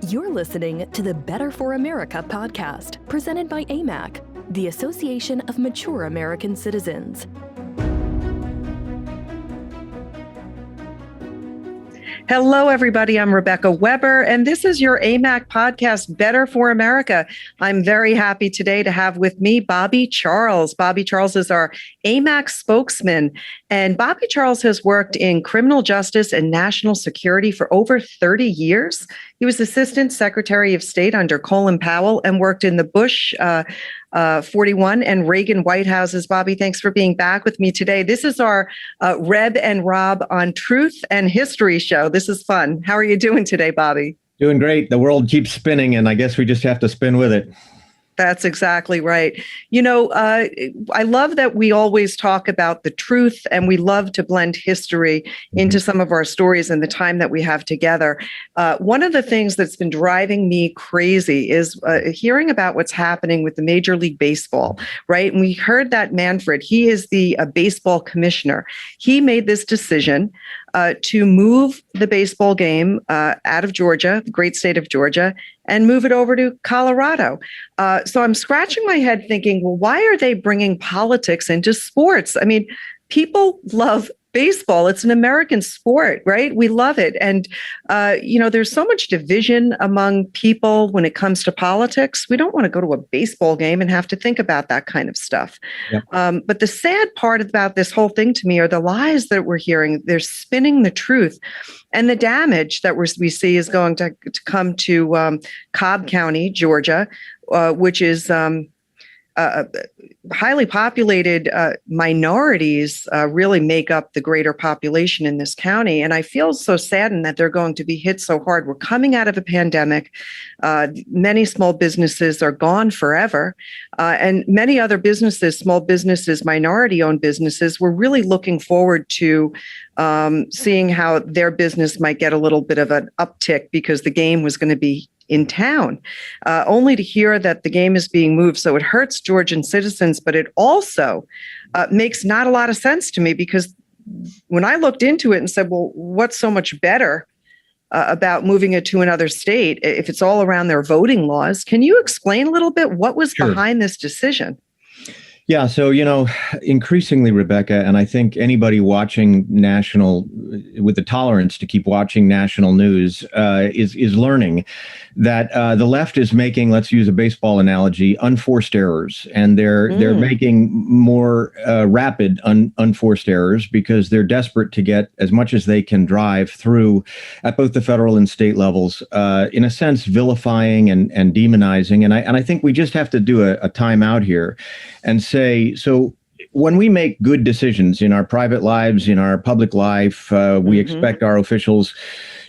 You're listening to the Better for America podcast, presented by AMAC, the Association of Mature American Citizens. Hello, everybody. I'm Rebecca Weber, and this is your AMAC podcast, Better for America. I'm very happy today to have with me Bobby Charles. Bobby Charles is our AMAC spokesman, and Bobby Charles has worked in criminal justice and national security for over 30 years. He was Assistant Secretary of State under Colin Powell and worked in the Bush 41 and Reagan White Houses. Bobby, thanks for being back with me today. This is our Reb and Rob on Truth and History show. This is fun. How are you doing today, Bobby? Doing great. The world keeps spinning, and I guess we just have to spin with it. That's exactly right. You know, I love that we always talk about the truth, and we love to blend history into some of our stories and the time that we have together. One of the things that's been driving me crazy is hearing about what's happening with the Major League Baseball, right? And we heard that Manfred, he is the baseball commissioner. He made this decision to move the baseball game out of Georgia, the great state of Georgia, and move it over to Colorado. So I'm scratching my head thinking, well, why are they bringing politics into sports? I mean, people love baseball. It's an American sport, right? We love it. And, you know, there's so much division among people when it comes to politics. We don't want to go to a baseball game and have to think about that kind of stuff. Yeah. But the sad part about this whole thing to me are the lies that we're hearing. They're spinning the truth. And the damage that we see is going to come to Cobb County, Georgia, which is highly populated minorities really make up the greater population in this county. And I feel so saddened that they're going to be hit so hard. We're coming out of a pandemic. Many small businesses are gone forever. And many other businesses, small businesses, minority-owned businesses, were really looking forward to seeing how their business might get a little bit of an uptick because the game was going to be in town, only to hear that the game is being moved. So it hurts Georgian citizens, but it also makes not a lot of sense to me, because when I looked into it and said, well, what's so much better about moving it to another state if it's all around their voting laws? Can you explain a little bit what was behind this decision? Yeah. So, you know, increasingly, Rebecca, and I think anybody watching national with the tolerance to keep watching national news is learning that the left is making, let's use a baseball analogy, unforced errors. And they're making more rapid unforced errors because they're desperate to get as much as they can drive through at both the federal and state levels, in a sense, vilifying and demonizing. And I think we just have to do a time out here and say, so when we make good decisions in our private lives, in our public life, we expect our officials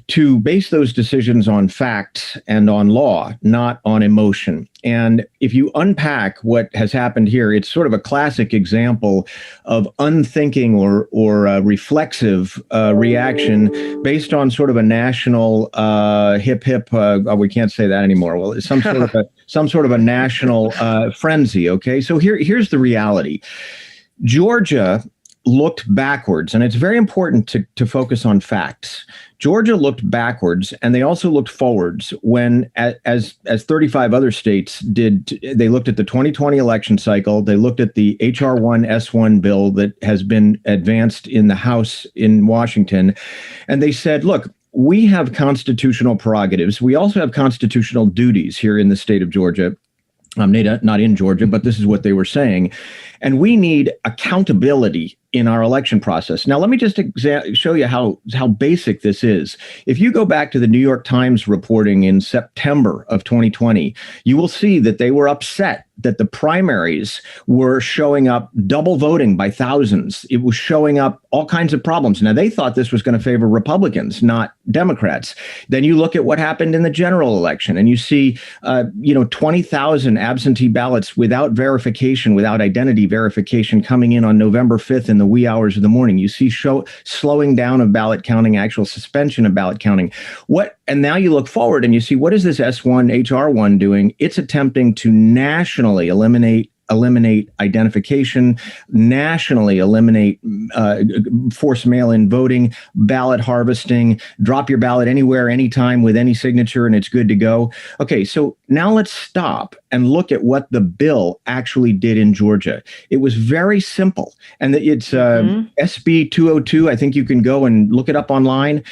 to base those decisions on facts and on law, not on emotion. And if you unpack what has happened here, it's sort of a classic example of unthinking or reflexive reaction based on sort of a national hip. We can't say that anymore. Well, it's some sort of a national frenzy. Okay, so here's the reality. Georgia looked backwards, and it's very important to focus on facts. Georgia looked backwards, and they also looked forwards when, as 35 other states did, they looked at the 2020 election cycle. They looked at the HR1 S1 bill that has been advanced in the House in Washington, and they said, look, we have constitutional prerogatives. We also have constitutional duties here in the state of Georgia. Not in Georgia, but this is what they were saying. And we need accountability in our election process. Now, let me just show you how basic this is. If you go back to the New York Times reporting in September of 2020, you will see that they were upset that the primaries were showing up double voting by thousands. It was showing up all kinds of problems. Now, they thought this was going to favor Republicans, not Democrats. Then you look at what happened in the general election, and you see, 20,000 absentee ballots without verification, without identity verification coming in on November 5th in the wee hours of the morning. You see slowing down of ballot counting, actual suspension of ballot counting. And now you look forward and you see, what is this S1 HR1 doing? It's attempting to nationally eliminate eliminate identification, nationally eliminate forced mail-in voting, ballot harvesting, drop your ballot anywhere, anytime with any signature, and it's good to go. Okay, so now let's stop and look at what the bill actually did in Georgia. It was very simple, and it's SB 202. I think you can go and look it up online.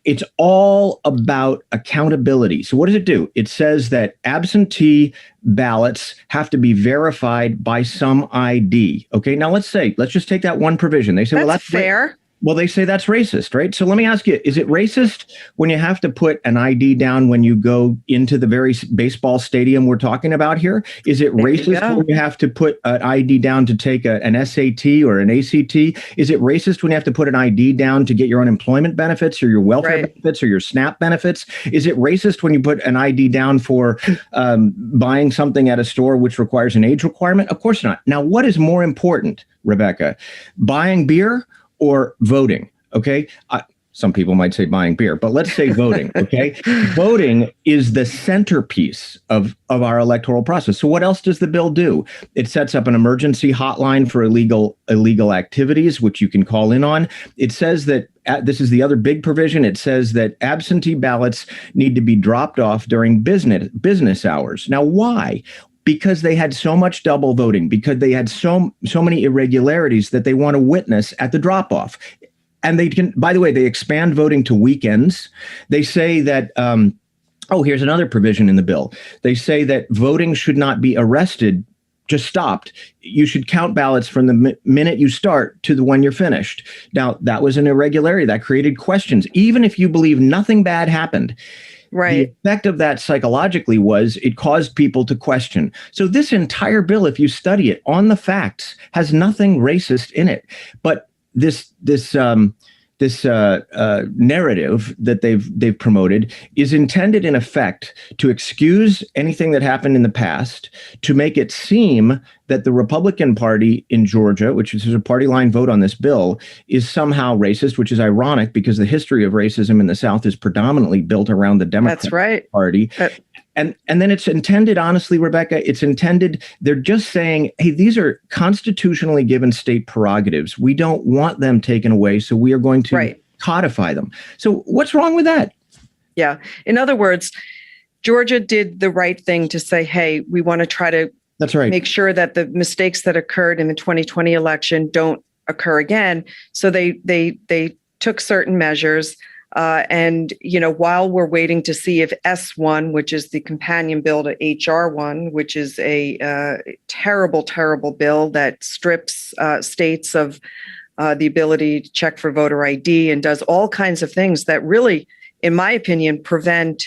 It's all about accountability. So what does it do? It says that absentee ballots have to be verified by some ID. Okay, now let's just take that one provision. They say, well, that's fair. Well, they say that's racist, right? So let me ask you, is it racist when you have to put an ID down when you go into the very baseball stadium we're talking about here? Is it racist when you have to put an ID down to take an SAT or an ACT? Is it racist when you have to put an ID down to get your unemployment benefits or your welfare benefits or your SNAP benefits? Is it racist when you put an ID down for buying something at a store which requires an age requirement? Of course not. Now, what is more important, Rebecca? Buying beer or voting? Okay. Some people might say buying beer, but let's say voting. Okay. Voting is the centerpiece of our electoral process. So what else does the bill do? It sets up an emergency hotline for illegal activities, which you can call in on. It says that this is the other big provision. It says that absentee ballots need to be dropped off during business hours. Now, why? Because they had so much double voting, because they had so many irregularities that they want to witness at the drop-off. And they can, by the way, they expand voting to weekends. They say that, here's another provision in the bill. They say that voting should not be arrested, just stopped. You should count ballots from the minute you start to the when you're finished. Now, that was an irregularity that created questions. Even if you believe nothing bad happened, the effect of that psychologically was it caused people to question. So this entire bill, if you study it on the facts, has nothing racist in it. But this narrative that they've promoted is intended, in effect, to excuse anything that happened in the past, to make it seem that the Republican Party in Georgia, which is a party line vote on this bill, is somehow racist, which is ironic because the history of racism in the South is predominantly built around the Democratic Party. And then it's intended, honestly, Rebecca, they're just saying, hey, these are constitutionally given state prerogatives. We don't want them taken away, so we are going to codify them. So what's wrong with that? Yeah. In other words, Georgia did the right thing to say, hey, we want to try to make sure that the mistakes that occurred in the 2020 election don't occur again. So they took certain measures. And, while we're waiting to see if S1, which is the companion bill to HR1, which is a terrible, terrible bill that strips states of the ability to check for voter ID and does all kinds of things that really, in my opinion, prevent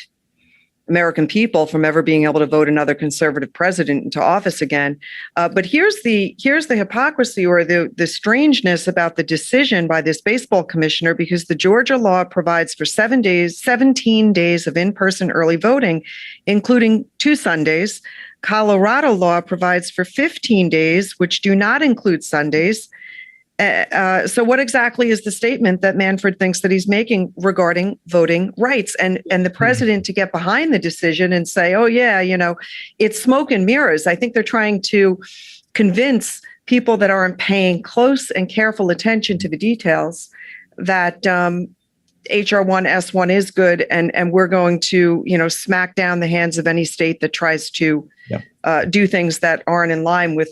American people from ever being able to vote another conservative president into office again. But here's the hypocrisy or the strangeness about the decision by this baseball commissioner, because the Georgia law provides for 17 days of in-person early voting, including 2 Sundays. Colorado law provides for 15 days, which do not include Sundays. So what exactly is the statement that Manfred thinks that he's making regarding voting rights? And the president to get behind the decision and say, oh, yeah, it's smoke and mirrors. I think they're trying to convince people that aren't paying close and careful attention to the details that HR1, S1 is good. And we're going to, smack down the hands of any state that tries to do things that aren't in line with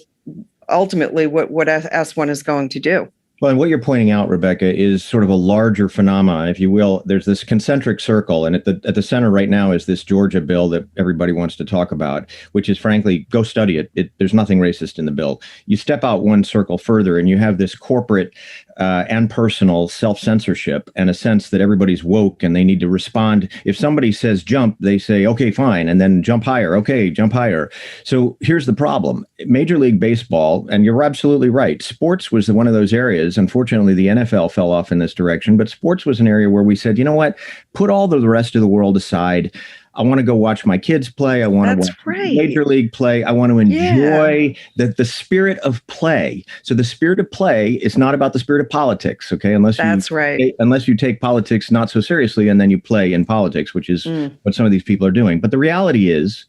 ultimately what S1 is going to do. Well, and what you're pointing out, Rebecca, is sort of a larger phenomenon, if you will. There's this concentric circle, and at the center right now is this Georgia bill that everybody wants to talk about, which is, frankly, go study it. There's nothing racist in the bill. You step out one circle further, and you have this corporate and personal self-censorship and a sense that everybody's woke and they need to respond. If somebody says jump, they say, okay, fine, and then jump higher. Okay, jump higher. So here's the problem. Major League Baseball, and you're absolutely right, sports was one of those areas. Unfortunately, the NFL fell off in this direction, but sports was an area where we said, you know what, put all the rest of the world aside. I want to go watch my kids play. I want to watch Major League play. I want to enjoy the spirit of play. So the spirit of play is not about the spirit of politics, okay? Unless you take politics not so seriously and then you play in politics, which is what some of these people are doing. But the reality is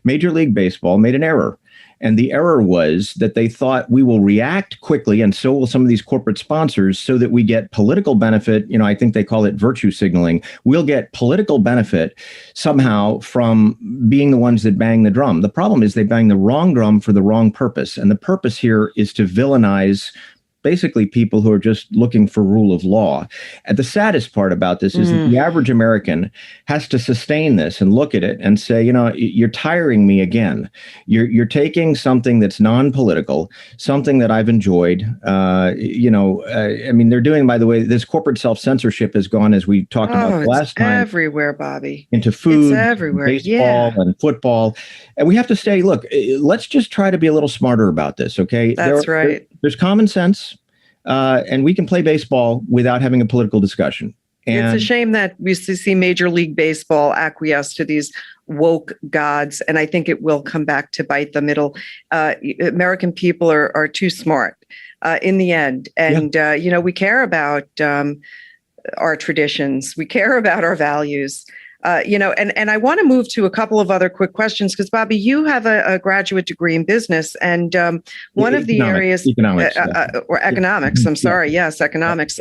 Major League Baseball made an error. And the error was that they thought we will react quickly, and so will some of these corporate sponsors, so that we get political benefit. I think they call it virtue signaling. We'll get political benefit somehow from being the ones that bang the drum. The problem is they bang the wrong drum for the wrong purpose. And the purpose here is to villainize basically people who are just looking for rule of law. And the saddest part about this is that the average American has to sustain this and look at it and say, you're tiring me again. You're taking something that's non-political, something that I've enjoyed. I mean, they're doing, by the way, this corporate self-censorship has gone, as we talked about last time, everywhere, Bobby. Into food, it's everywhere. Baseball, and football. And we have to stay, look, let's just try to be a little smarter about this, okay? That's right. There's common sense. And we can play baseball without having a political discussion. And it's a shame that we see Major League Baseball acquiesce to these woke gods, and I think it will come back to bite them. American people are too smart in the end, and we care about our traditions, we care about our values. And I want to move to a couple of other quick questions, because Bobby, you have a graduate degree in business, and one of the areas or economics. I'm sorry, yes, economics.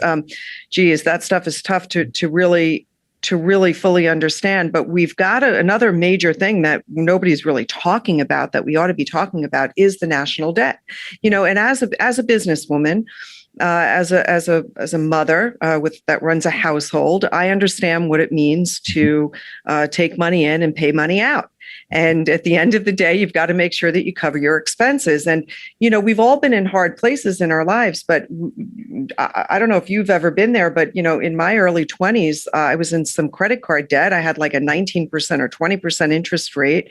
Geez, that stuff is tough to really fully understand. But we've got another major thing that nobody's really talking about that we ought to be talking about is the national debt. And as a businesswoman. As a mother that runs a household, I understand what it means to take money in and pay money out. And at the end of the day, you've got to make sure that you cover your expenses. And, we've all been in hard places in our lives, but I don't know if you've ever been there, but, in my early 20s, I was in some credit card debt. I had like a 19% or 20% interest rate.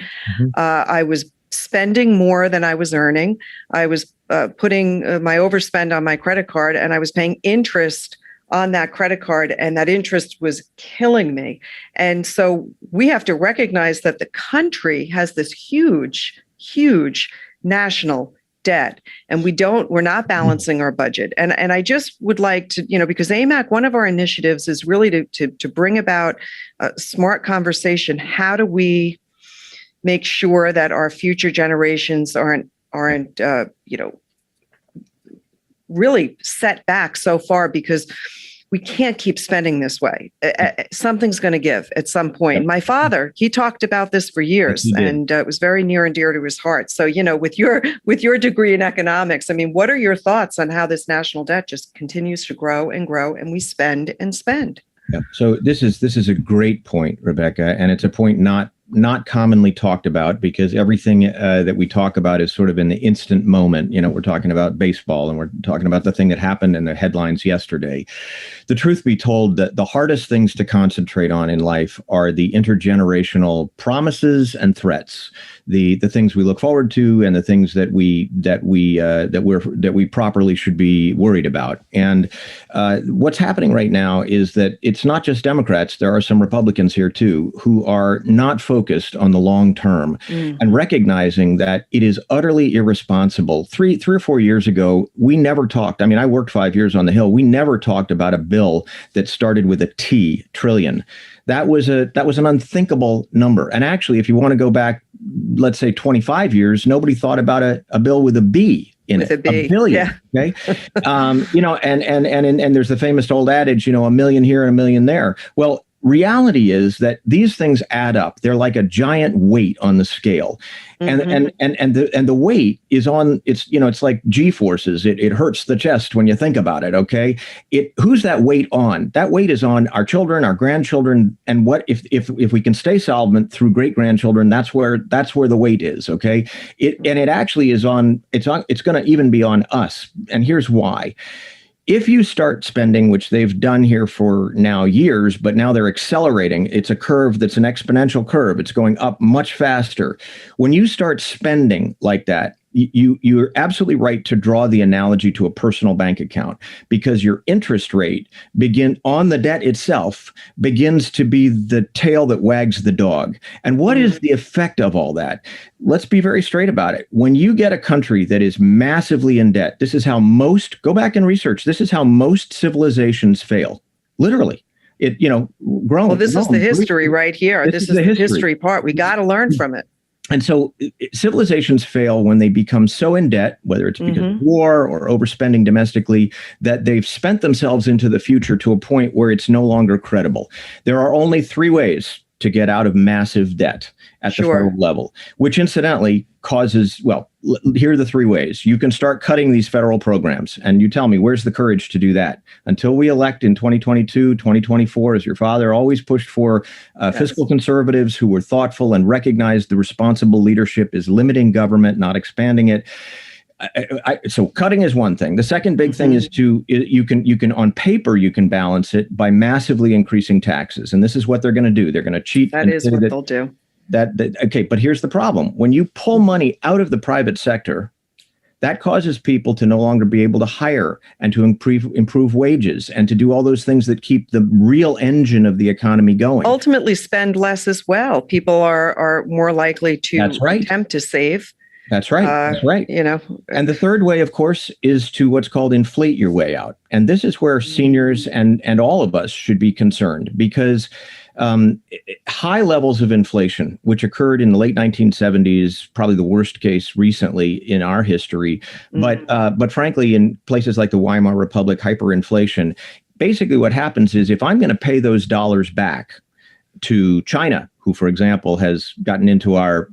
I was spending more than I was earning. I was putting my overspend on my credit card, and I was paying interest on that credit card, and that interest was killing me. And so we have to recognize that the country has this huge, huge national debt, and we're not balancing our budget. And I just would like to, because AMAC, one of our initiatives is really to bring about a smart conversation. How do we make sure that our future generations aren't really set back so far, because we can't keep spending this way. Something's going to give at some point. My father, he talked about this for years, and it was very near and dear to his heart. So, with your degree in economics, I mean, what are your thoughts on how this national debt just continues to grow and grow, and we spend and spend? Yeah. So this is a great point, Rebecca, and it's a point not commonly talked about, because everything that we talk about is sort of in the instant moment. We're talking about baseball, and we're talking about the thing that happened in the headlines yesterday. The truth be told, that the hardest things to concentrate on in life are the intergenerational promises and threats, the things we look forward to, and the things that we properly should be worried about. And what's happening right now is that it's not just Democrats. There are some Republicans here too who are not focused on the long term and recognizing that it is utterly irresponsible. Three or 4 years ago, we never talked. I mean, I worked 5 years on the Hill. We never talked about a bill that started with a T, trillion. That was an unthinkable number. And actually, if you want to go back, let's say 25 years, nobody thought about a bill with a B in it. A billion. Yeah. Okay. And there's the famous old adage, a million here and a million there. Well, reality is that these things add up. They're like a giant weight on the scale. And the weight is on, it's like G-forces. It hurts the chest when you think about it. Okay. Who's that weight on? That weight is on our children, our grandchildren. And what if we can stay solvent through great grandchildren, that's where the weight is. Okay. It actually is on, it's going to even be on us. And here's why. If you start spending, which they've done here for now years, but now they're accelerating, it's a curve that's an exponential curve. It's going up much faster. When you start spending like that, you're absolutely right to draw the analogy to a personal bank account, because your interest rate on the debt itself begins to be the tail that wags the dog. And what is the effect of all that? Let's be very straight about it. When you get a country that is massively in debt, this is how go back and research, this is how most civilizations fail, literally. Well, this is the history right here. This is the history part. We got to learn from it. And so civilizations fail when they become so in debt, whether it's because of war or overspending domestically, that they've spent themselves into the future to a point where it's no longer credible. There are only three ways to get out of massive debt at the federal level, which incidentally causes, well, here are the three ways. You can start cutting these federal programs. And you tell me, where's the courage to do that? Until we elect in 2022, 2024, as your father always pushed for, fiscal conservatives who were thoughtful and recognized the responsible leadership is limiting government, not expanding it. So cutting is one thing. The second big thing is you can on paper, you can balance it by massively increasing taxes. And this is what they're going to do. They're going to cheat. That is what they'll do. Okay, but here's the problem. When you pull money out of the private sector, that causes people to no longer be able to hire and to improve wages and to do all those things that keep the real engine of the economy going. Ultimately spend less as well. People are more likely to attempt to save. That's right. That's right. You know, and the third way, of course, is to what's called inflate your way out. And this is where seniors and all of us should be concerned, because high levels of inflation, which occurred in the late 1970s, probably the worst case recently in our history. But frankly, in places like the Weimar Republic, hyperinflation, basically what happens is if I'm going to pay those dollars back to China, who, for example, has gotten into our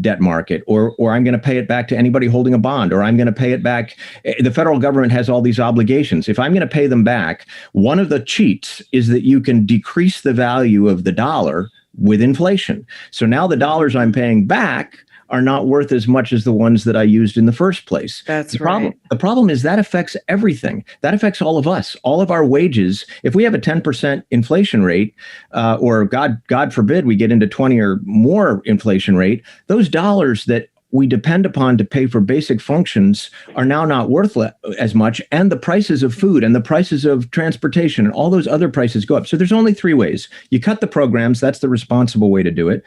debt market, or I'm going to pay it back to anybody holding a bond, or I'm going to pay it back. The federal government has all these obligations. If I'm going to pay them back, one of the cheats is that you can decrease the value of the dollar with inflation. So now the dollars I'm paying back are not worth as much as the ones that I used in the first place. That's right. The problem is that affects everything. That affects all of us, all of our wages. If we have a 10% inflation rate, or God forbid we get into 20 or more inflation rate, those dollars that we depend upon to pay for basic functions are now not worth as much. And the prices of food and the prices of transportation and all those other prices go up. So there's only three ways. You cut the programs. That's the responsible way to do it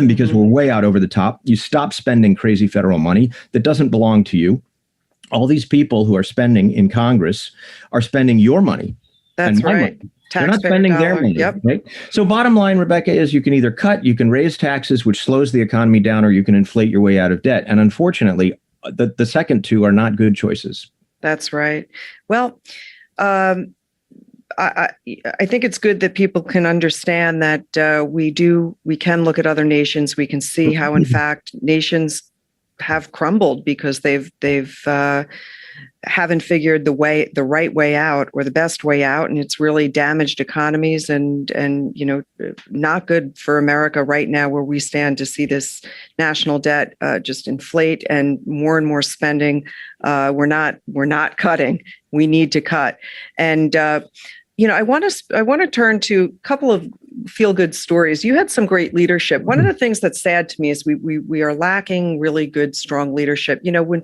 because we're way out over the top. You stop spending crazy federal money that doesn't belong to you. All these people who are spending in Congress are spending your money. That's right. Money. They're not spending their money. Yep. Right? So bottom line, Rebecca, is you can either cut, you can raise taxes, which slows the economy down, or you can inflate your way out of debt. And unfortunately, the second two are not good choices. That's right. Well, I think it's good that people can understand that we can look at other nations. We can see how, in fact, nations have crumbled because they've haven't figured the right way out or the best way out, and it's really damaged economies and not good for America right now, where we stand to see this national debt just inflate and more spending. We're not cutting. We need to cut, and I want to turn to a couple of feel-good stories. You had some great leadership. One of the things that's sad to me is we are lacking really good, strong leadership. When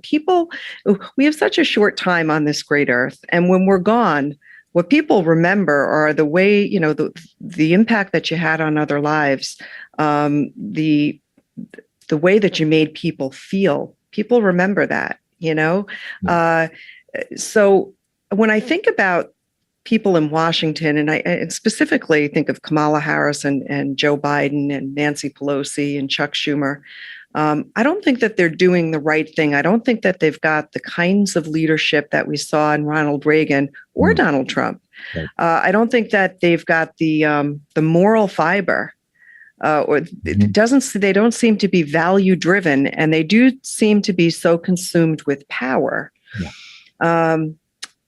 we have such a short time on this great earth, and when we're gone, what people remember are the way, the impact that you had on other lives, the way that you made people feel. People remember that, So when I think about people in Washington, and I specifically think of Kamala Harris and Joe Biden and Nancy Pelosi and Chuck Schumer, I don't think that they're doing the right thing. I don't think that they've got the kinds of leadership that we saw in Ronald Reagan or Donald Trump. Right. I don't think that they've got the moral fiber, they don't seem to be value driven, and they do seem to be so consumed with power. Yeah.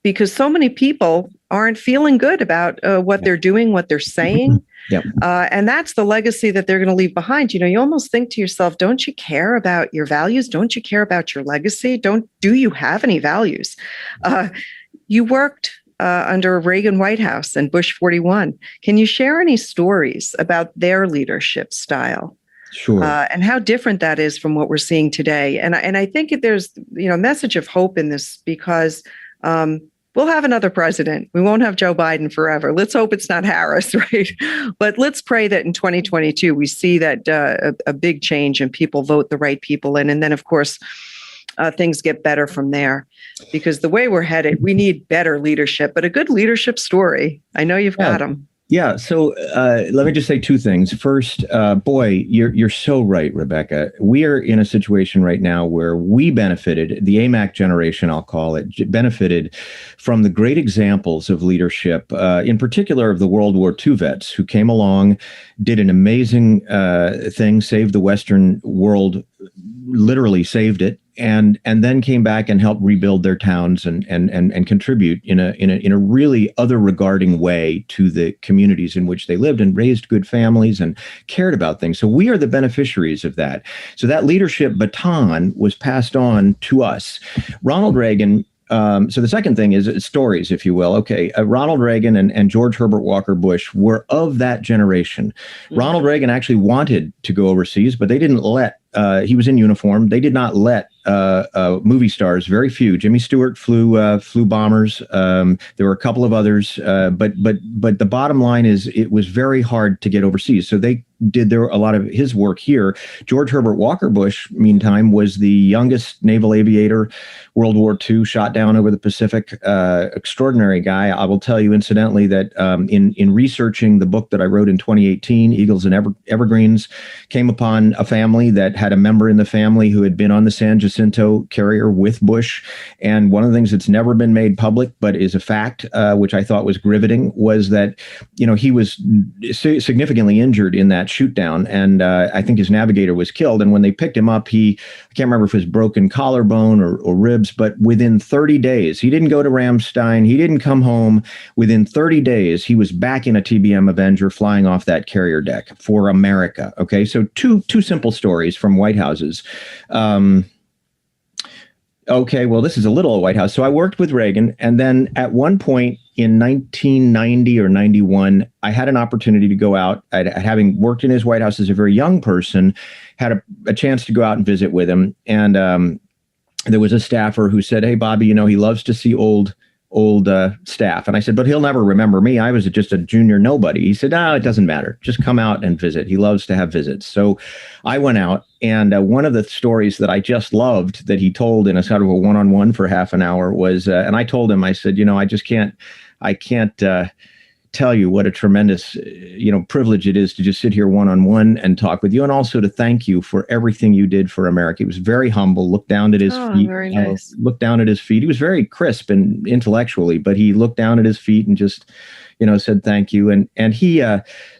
Because so many people aren't feeling good about what they're doing, what they're saying. Yep. And that's the legacy that they're going to leave behind. You almost think to yourself, don't you care about your values? Don't you care about your legacy? Do you have any values? You worked under Reagan White House and Bush 41. Can you share any stories about their leadership style? Sure. And how different that is from what we're seeing today. And I think there's a message of hope in this, because we'll have another president. We won't have Joe Biden forever. Let's hope it's not Harris, right? But let's pray that in 2022, we see that a big change and people vote the right people in. And then, of course, things get better from there. Because the way we're headed, we need better leadership, but a good leadership story. I know you've got them. Yeah. So let me just say two things. First, boy, you're so right, Rebecca. We are in a situation right now where we benefited, the AMAC generation, I'll call it, benefited from the great examples of leadership, in particular of the World War II vets who came along, did an amazing thing, saved the Western world, literally saved it. And then came back and helped rebuild their towns and contribute in a really other regarding way to the communities in which they lived, and raised good families and cared about things. So we are the beneficiaries of that. So that leadership baton was passed on to us. Ronald Reagan. So the second thing is stories, if you will. Okay, Ronald Reagan and George Herbert Walker Bush were of that generation. Mm-hmm. Ronald Reagan actually wanted to go overseas, but they didn't let. He was in uniform. They did not let movie stars. Very few. Jimmy Stewart flew bombers. There were a couple of others, but the bottom line is it was very hard to get overseas. So they did a lot of his work here. George Herbert Walker Bush, meantime, was the youngest naval aviator, World War II, shot down over the Pacific. Extraordinary guy. I will tell you, incidentally, that in researching the book that I wrote in 2018, Eagles and Evergreens, came upon a family that had a member in the family who had been on the San Jacinto carrier with Bush. And one of the things that's never been made public, but is a fact, which I thought was riveting, was that, he was significantly injured in that shoot down. And I think his navigator was killed. And when they picked him up, I can't remember if it was broken collarbone or ribs, but within 30 days, he didn't go to Ramstein. He didn't come home. Within 30 days, he was back in a TBM Avenger flying off that carrier deck for America. Okay. So two simple stories from White Houses. Okay, well, this is a little White House. So I worked with Reagan, and then at one point in 1990 or 91, I had an opportunity to go out. Having worked in his White House as a very young person, had a chance to go out and visit with him. And there was a staffer who said, "Hey, Bobby, he loves to see old staff." And I said, "But he'll never remember me. I was just a junior nobody." He said, "No, it doesn't matter. Just come out and visit. He loves to have visits." So I went out, and one of the stories that I just loved that he told in a sort of a one-on-one for half an hour was, and I told him, I said, I can't tell you what a tremendous, privilege it is to just sit here one-on-one and talk with you, and also to thank you for everything you did for America. He was very humble, looked down at his feet. Very nice. Looked down at his feet. He was very crisp and intellectually, but he looked down at his feet and just, said thank you. And he,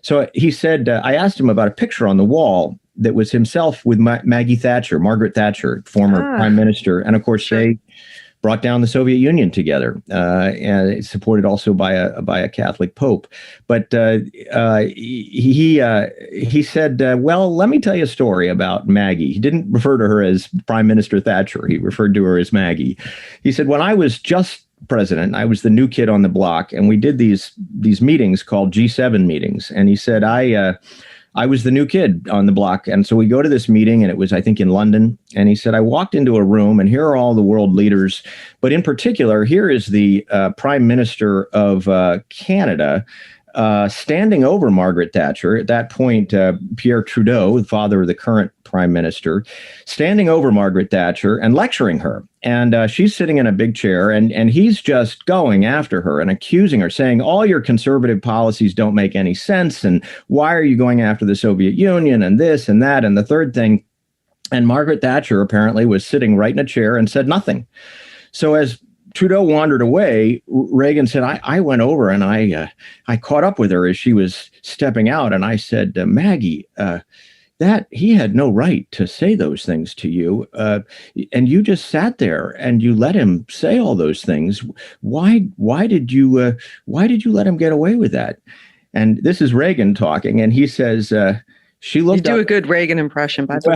so he said, I asked him about a picture on the wall that was himself with Margaret Thatcher, former prime minister. And of course, they brought down the Soviet Union together, and it's supported also by a Catholic Pope. But he said, "Well, let me tell you a story about Maggie." He didn't refer to her as Prime Minister Thatcher. He referred to her as Maggie. He said, "When I was just president, I was the new kid on the block, and we did these meetings called G7 meetings." And he said, I was the new kid on the block. And so we go to this meeting, and it was, I think, in London. And he said, I walked into a room, and here are all the world leaders. But in particular, here is the Prime Minister of Canada standing over Margaret Thatcher. At that point, Pierre Trudeau, the father of the current prime minister, standing over Margaret Thatcher and lecturing her. And she's sitting in a big chair, and he's just going after her and accusing her, saying, all your conservative policies don't make any sense. And why are you going after the Soviet Union and this and that and the third thing? And Margaret Thatcher apparently was sitting right in a chair and said nothing. So as Trudeau wandered away, Reagan said, I went over and I caught up with her as she was stepping out. And I said, Maggie, that he had no right to say those things to you. And you just sat there and you let him say all those things. Why did you let him get away with that? And this is Reagan talking. And he says, she looked You do a good Reagan impression, by the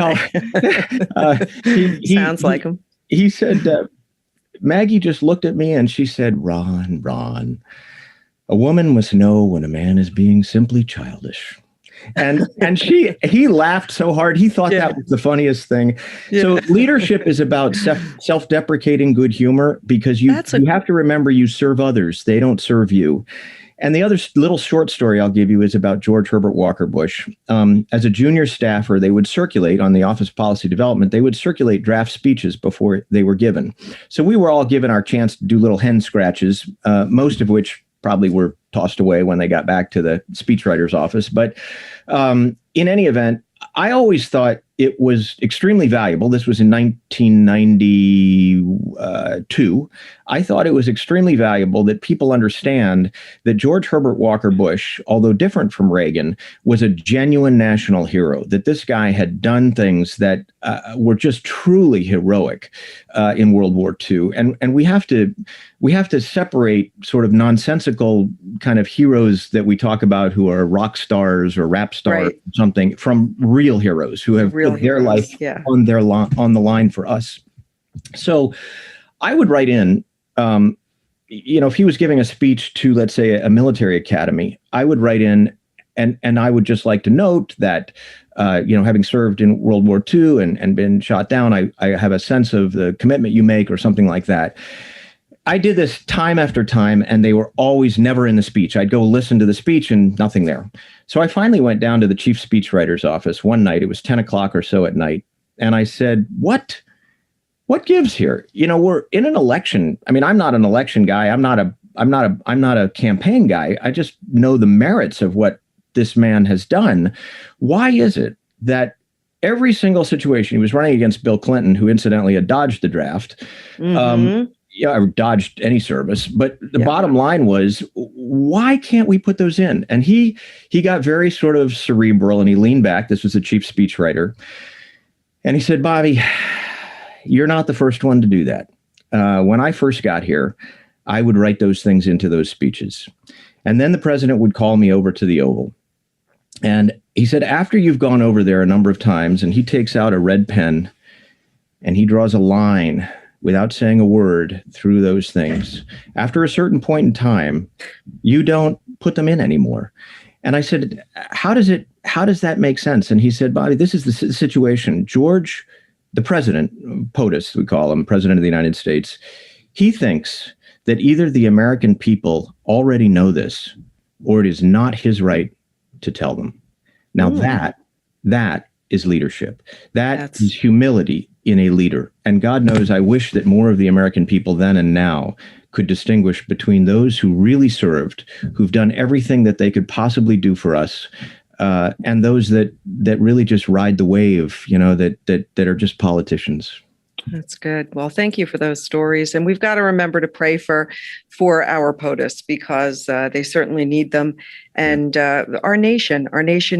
way. Sounds like him. He said, Maggie just looked at me and she said, Ron, a woman must know when a man is being simply childish. And he laughed so hard. He thought that was the funniest thing. Yeah. So leadership is about self-deprecating good humor, because you have to remember you serve others. They don't serve you. And the other little short story I'll give you is about George Herbert Walker Bush. As a junior staffer, they would circulate on the Office of Policy Development. They would circulate draft speeches before they were given. So we were all given our chance to do little hen scratches, most of which probably were tossed away when they got back to the speechwriter's office. But in any event, I always thought it was extremely valuable. This was in 1992. I thought it was extremely valuable that people understand that George Herbert Walker Bush, although different from Reagan, was a genuine national hero, that this guy had done things that were just truly heroic in World War II. And we have to separate sort of nonsensical kind of heroes that we talk about who are rock stars or rap stars or something from real heroes who have put their life on the line for us. So I would write in, if he was giving a speech to, let's say, a military academy, I would write in and I would just like to note that, having served in World War II and been shot down, I have a sense of the commitment you make or something like that. I did this time after time, and they were always never in the speech. I'd go listen to the speech and nothing there. So I finally went down to the chief speechwriter's office one night. It was 10 o'clock or so at night. And I said, what gives here? We're in an election. I mean, I'm not an election guy. I'm not a campaign guy. I just know the merits of what this man has done. Why is it that every single situation, he was running against Bill Clinton, who incidentally had dodged the draft, I dodged any service. But the bottom line was, why can't we put those in? And he got very sort of cerebral, and he leaned back. This was the chief speechwriter. And he said, Bobby, you're not the first one to do that. When I first got here, I would write those things into those speeches. And then the president would call me over to the Oval. And he said, after you've gone over there a number of times, and he takes out a red pen and he draws a line without saying a word through those things, after a certain point in time, you don't put them in anymore. And I said, how does that make sense? And he said, Bobby, this is the situation. George, the president, POTUS, we call him, president of the United States, he thinks that either the American people already know this, or it is not his right to tell them. Now that is leadership. That's is humility in a leader. And God knows, I wish that more of the American people then and now could distinguish between those who really served, who've done everything that they could possibly do for us, and those that really just ride the wave, that are just politicians. That's good. Well, thank you for those stories. And we've got to remember to pray for our POTUS, because they certainly need them. And our nation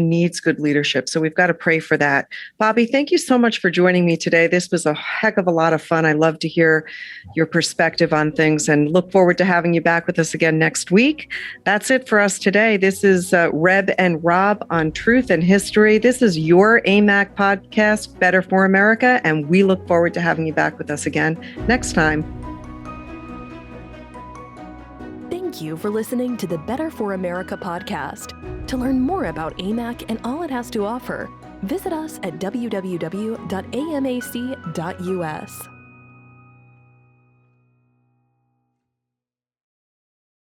needs good leadership. So we've got to pray for that. Bobby, thank you so much for joining me today. This was a heck of a lot of fun. I love to hear your perspective on things, and look forward to having you back with us again next week. That's it for us today. This is Reb and Rob on Truth and History. This is your AMAC podcast, Better for America. And we look forward to having you back with us again next time. Thank you for listening to the Better for America podcast. To learn more about AMAC and all it has to offer, visit us at www.amac.us.